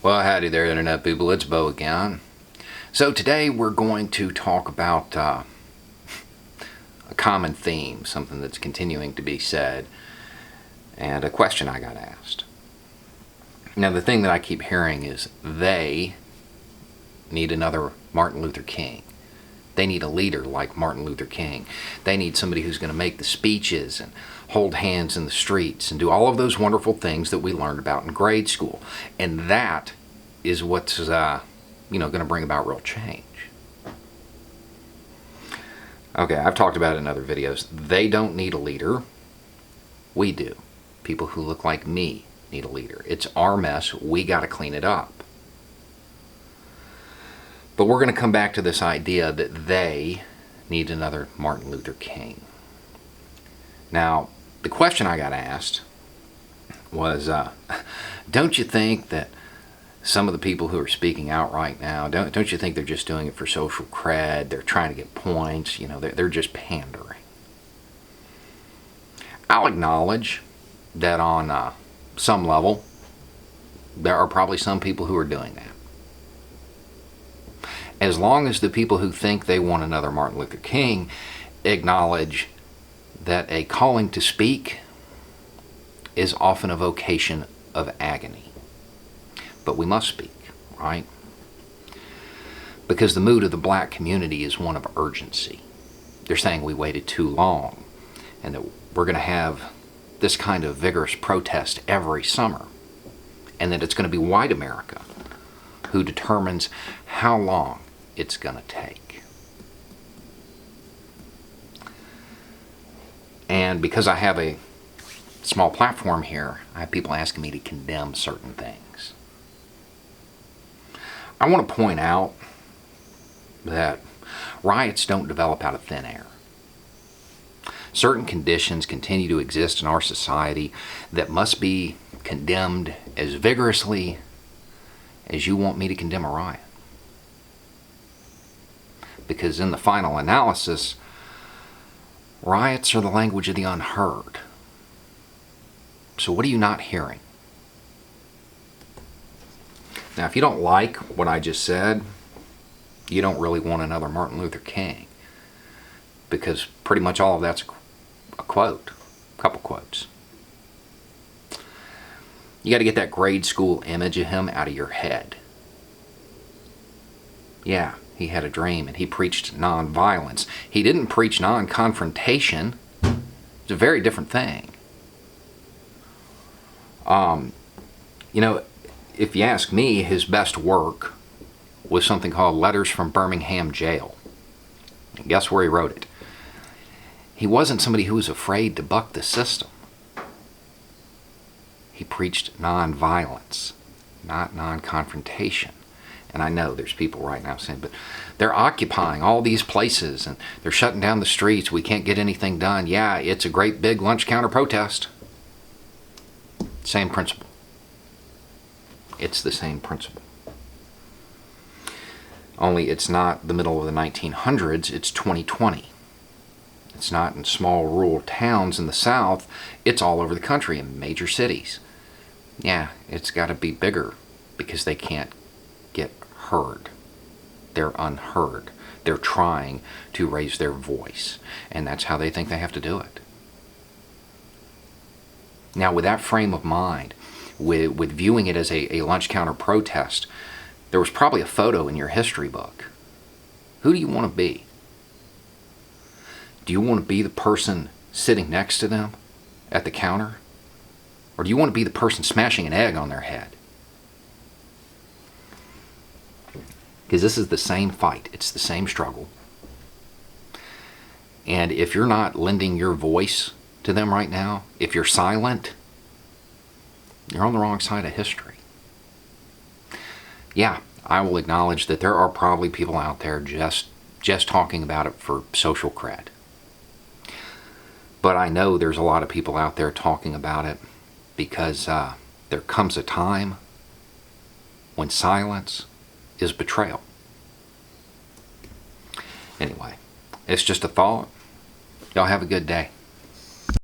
Well, howdy there, Internet people. It's Bo again. So today we're going to talk about a common theme, something that's continuing to be said, and a question I got asked. Now, the thing that I keep hearing is they need another Martin Luther King. They need a leader like Martin Luther King. They need somebody who's going to make the speeches and hold hands in the streets and do all of those wonderful things that we learned about in grade school. And that is what's going to bring about real change. Okay, I've talked about it in other videos. They don't need a leader. We do. People who look like me need a leader. It's our mess. We got to clean it up. But we're going to come back to this idea that they need another Martin Luther King. Now, the question I got asked was, don't you think that some of the people who are speaking out right now, don't you think they're just doing it for social cred? They're trying to get points. They're just pandering. I'll acknowledge that on some level, there are probably some people who are doing that. As long as the people who think they want another Martin Luther King acknowledge that a calling to speak is often a vocation of agony. But we must speak, right? Because the mood of the black community is one of urgency. They're saying we waited too long and that we're going to have this kind of vigorous protest every summer, and that it's going to be white America who determines how long it's going to take. And because I have a small platform here, I have people asking me to condemn certain things. I want to point out that riots don't develop out of thin air. Certain conditions continue to exist in our society that must be condemned as vigorously as you want me to condemn a riot. Because in the final analysis, riots are the language of the unheard. So what are you not hearing? Now, if you don't like what I just said, you don't really want another Martin Luther King. Because pretty much all of that's a quote, a couple quotes. You got to get that grade school image of him out of your head. Yeah, he had a dream and he preached nonviolence. He didn't preach non-confrontation. It's a very different thing. If you ask me, his best work was something called Letters from Birmingham Jail. And guess where he wrote it? He wasn't somebody who was afraid to buck the system. He preached nonviolence, not non-confrontation. And I know there's people right now saying, but they're occupying all these places and they're shutting down the streets. We can't get anything done. Yeah, it's a great big lunch counter protest. Same principle. It's the same principle. Only it's not the middle of the 1900s, it's 2020. It's not in small rural towns in the South, it's all over the country in major cities. Yeah, it's got to be bigger because they can't get heard. They're unheard. They're trying to raise their voice, and that's how they think they have to do it. Now, with that frame of mind, with viewing it as a lunch counter protest, there was probably a photo in your history book. Who do you want to be? Do you want to be the person sitting next to them at the counter? Or do you want to be the person smashing an egg on their head? Because this is the same fight. It's the same struggle. And if you're not lending your voice to them right now, if you're silent, you're on the wrong side of history. Yeah, I will acknowledge that there are probably people out there just talking about it for social cred. But I know there's a lot of people out there talking about it because there comes a time when silence is betrayal. Anyway, it's just a thought. Y'all have a good day.